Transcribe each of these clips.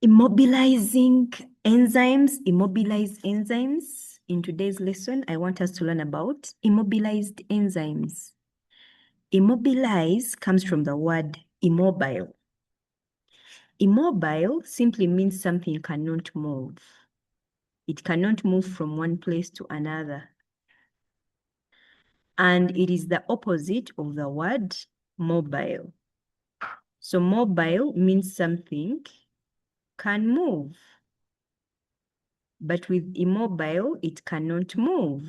Immobilized enzymes. In today's lesson, I want us to learn about immobilized enzymes. Immobilize comes from the word immobile. Immobile simply means something cannot move. It cannot move from one place to another. And it is the opposite of the word mobile. So mobile means something can move. But with immobile, it cannot move.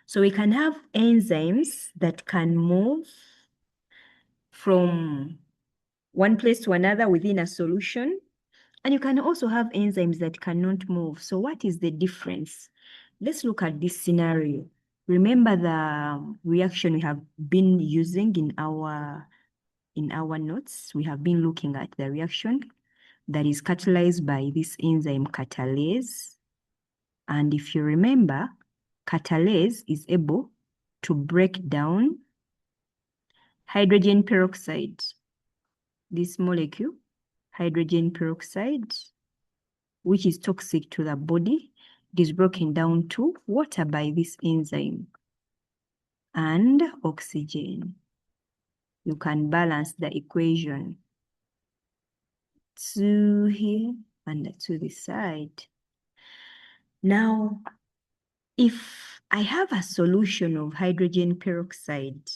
So we can have enzymes that can move from one place to another within a solution. And you can also have enzymes that cannot move. So what is the difference? Let's look at this scenario. Remember the reaction we have been using in our notes. We have been looking at the reaction that is catalyzed by this enzyme catalase. And if you remember, catalase is able to break down hydrogen peroxide, this molecule, hydrogen peroxide, which is toxic to the body. It is broken down to water by this enzyme and oxygen. You can balance the equation. 2 here and 2 this side. Now, if I have a solution of hydrogen peroxide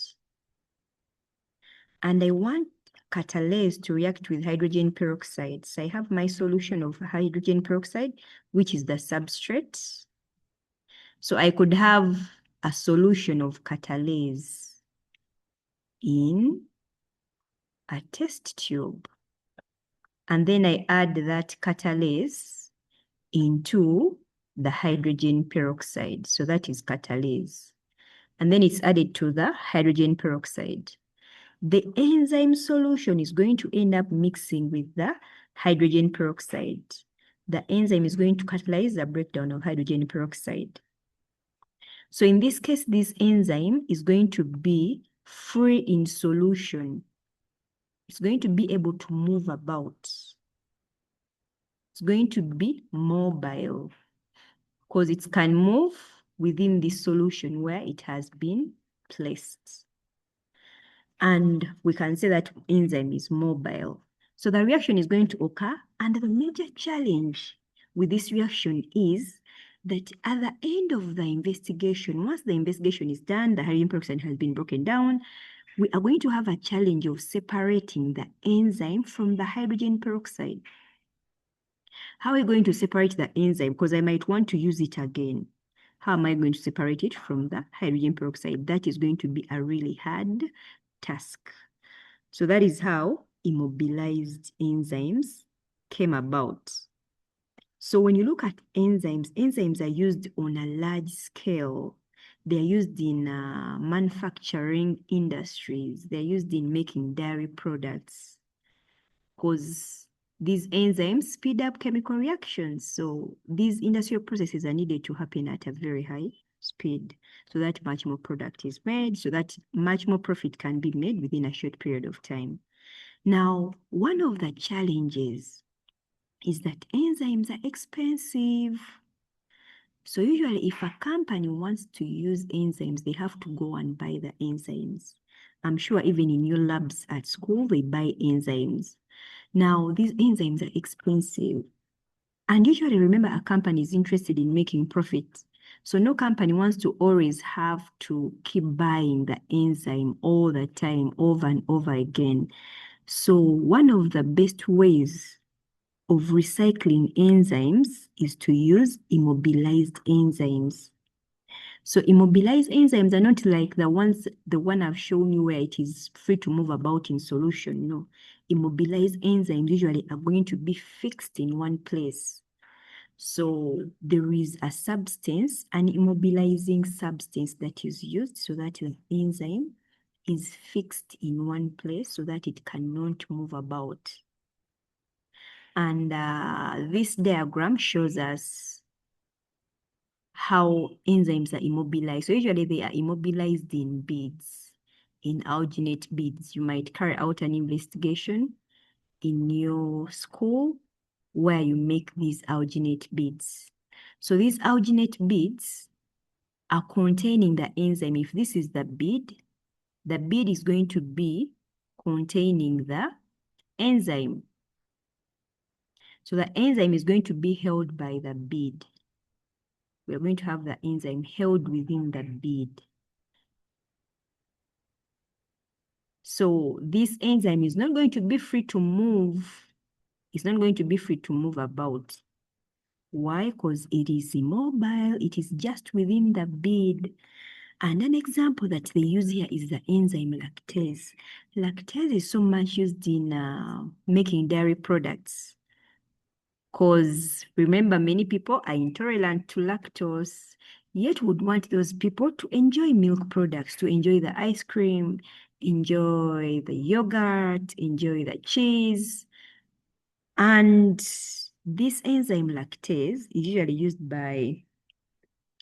and I want catalase to react with hydrogen peroxide, so I have my solution of hydrogen peroxide, which is the substrate. So I could have a solution of catalase in a test tube. And then I add that catalase into the hydrogen peroxide. So that is catalase. And then it's added to the hydrogen peroxide. The enzyme solution is going to end up mixing with the hydrogen peroxide. The enzyme is going to catalyze the breakdown of hydrogen peroxide. So in this case, this enzyme is going to be free in solution. It's going to be able to move about. It's going to be mobile because it can move within this solution where it has been placed. And we can say that enzyme is mobile. So the reaction is going to occur, and the major challenge with this reaction is that at the end of the investigation, once the investigation is done, the hydrogen peroxide has been broken down, we are going to have a challenge of separating the enzyme from the hydrogen peroxide. How are we going to separate the enzyme? Because I might want to use it again. How am I going to separate it from the hydrogen peroxide? That is going to be a really hard task. So that is how immobilized enzymes came about. So when you look at enzymes, enzymes are used on a large scale. They're used in manufacturing industries. They're used in making dairy products because these enzymes speed up chemical reactions. So these industrial processes are needed to happen at a very high speed so that much more product is made, so that much more profit can be made within a short period of time. Now, one of the challenges is that enzymes are expensive. So usually if a company wants to use enzymes, they have to go and buy the enzymes. I'm sure even in your labs at school, they buy enzymes. Now, these enzymes are expensive. And usually, remember, a company is interested in making profit. So no company wants to always have to keep buying the enzyme all the time, over and over again. So one of the best ways of recycling enzymes is to use immobilized enzymes. So immobilized enzymes are not like the one I've shown you where it is free to move about in solution. No, immobilized enzymes usually are going to be fixed in one place. So there is a substance, an immobilizing substance that is used so that the enzyme is fixed in one place so that it cannot move about. And this diagram shows us how enzymes are immobilized. So usually they are immobilized in beads, in alginate beads. You might carry out an investigation in your school where you make these alginate beads. So these alginate beads are containing the enzyme. If this is the bead is going to be containing the enzyme. So the enzyme is going to be held by the bead. We're going to have the enzyme held within the bead. So this enzyme is not going to be free to move. It's not going to be free to move about. Why? Because it is immobile. It is just within the bead. And an example that they use here is the enzyme lactase. Lactase is so much used in making dairy products. Because remember, many people are intolerant to lactose, yet would want those people to enjoy milk products, to enjoy the ice cream, enjoy the yogurt, enjoy the cheese. And this enzyme lactase is usually used by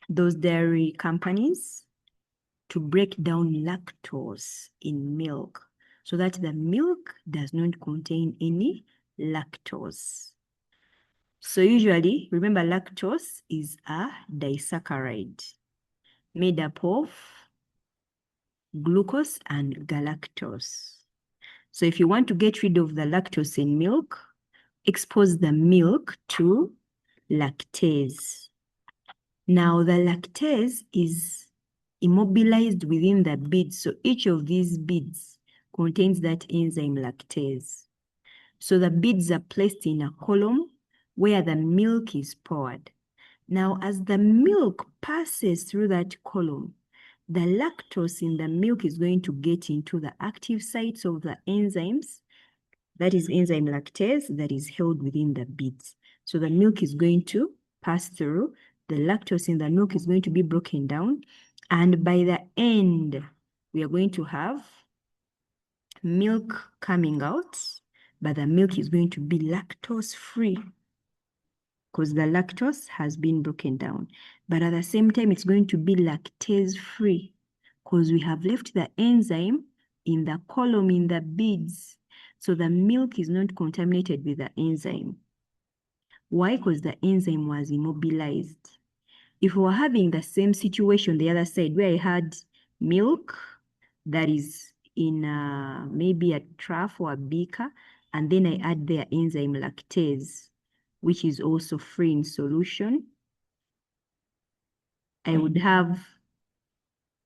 those dairy companies to break down lactose in milk so that the milk does not contain any lactose. So usually, remember, lactose is a disaccharide made up of glucose and galactose. So if you want to get rid of the lactose in milk, expose the milk to lactase. Now the lactase is immobilized within the beads. So each of these beads contains that enzyme lactase. So the beads are placed in a column where the milk is poured. Now, as the milk passes through that column, the lactose in the milk is going to get into the active sites of the enzymes. That is enzyme lactase that is held within the beads. So the milk is going to pass through. The lactose in the milk is going to be broken down. And by the end, we are going to have milk coming out, but the milk is going to be lactose free because the lactose has been broken down. But at the same time, it's going to be lactase free because we have left the enzyme in the column in the beads. So the milk is not contaminated with the enzyme. Why? Because the enzyme was immobilized. If we were having the same situation the other side where I had milk that is in maybe a trough or a beaker, and then I add the enzyme lactase, which is also free in solution, I would have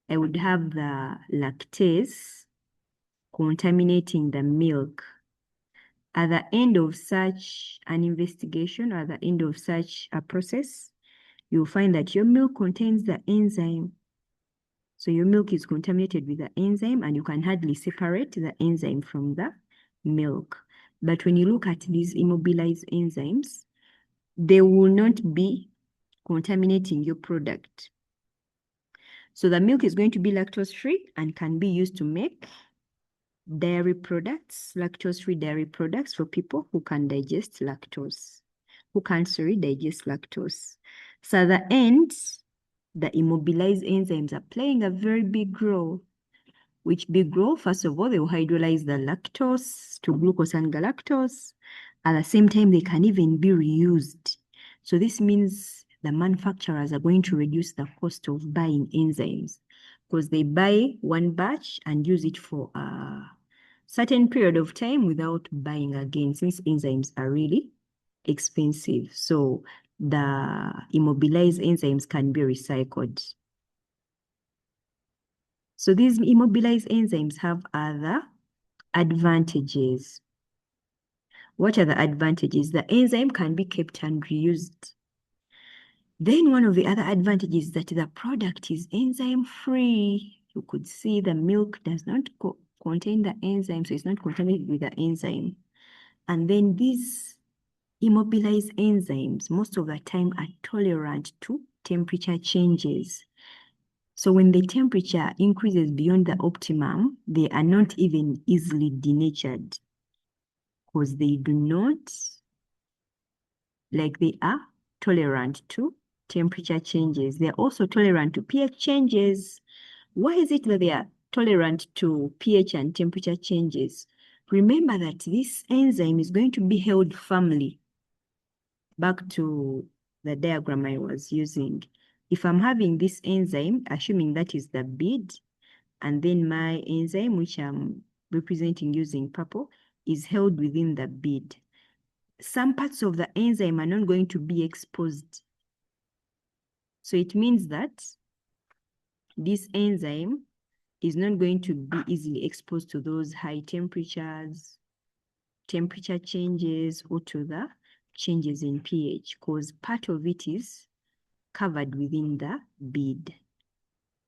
the lactase contaminating the milk. At the end of such an investigation, or at the end of such a process, you'll find that your milk contains the enzyme. So your milk is contaminated with the enzyme, and you can hardly separate the enzyme from the milk. But when you look at these immobilized enzymes, they will not be contaminating your product. So the milk is going to be lactose-free and can be used to make dairy products, lactose-free dairy products for people who can digest lactose, who can't digest lactose. So at the end, the immobilized enzymes are playing a very big role. Which big role? First of all, they will hydrolyze the lactose to glucose and galactose. At the same time, they can even be reused. So this means the manufacturers are going to reduce the cost of buying enzymes because they buy one batch and use it for a certain period of time without buying again, since enzymes are really expensive. So the immobilized enzymes can be recycled. So these immobilized enzymes have other advantages. What are the advantages? The enzyme can be kept and reused. Then one of the other advantages is that the product is enzyme free. You could see the milk does not contain the enzyme, so it's not contaminated with the enzyme. And then these immobilized enzymes, most of the time, are tolerant to temperature changes. So when the temperature increases beyond the optimum, they are not even easily denatured because they do not, they are tolerant to temperature changes. They're also tolerant to pH changes. Why is it that they are tolerant to pH and temperature changes? Remember that this enzyme is going to be held firmly back to the diagram I was using. If I'm having this enzyme, assuming that is the bead, and then my enzyme, which I'm representing using purple, is held within the bead, some parts of the enzyme are not going to be exposed. So it means that this enzyme is not going to be easily exposed to those high temperatures, temperature changes, or to the changes in pH, because part of it is covered within the bead.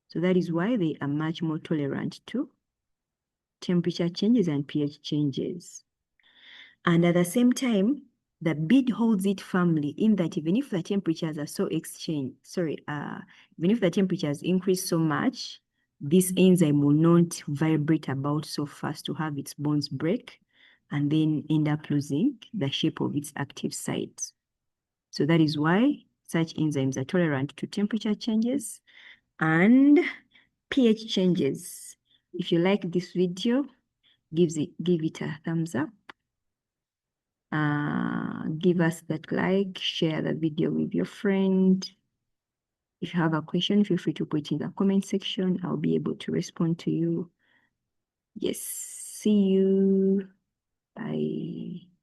So that is why they are much more tolerant to temperature changes and pH changes. And at the same time, the bead holds it firmly in that even if the temperatures are even if the temperatures increase so much, this enzyme will not vibrate about so fast to have its bonds break and then end up losing the shape of its active sites. So that is why such enzymes are tolerant to temperature changes and pH changes. If you like this video, give it a thumbs up. Give us that like, share the video with your friend. If you have a question, feel free to put in the comment section. I'll be able to respond to you. Yes, see you. Bye.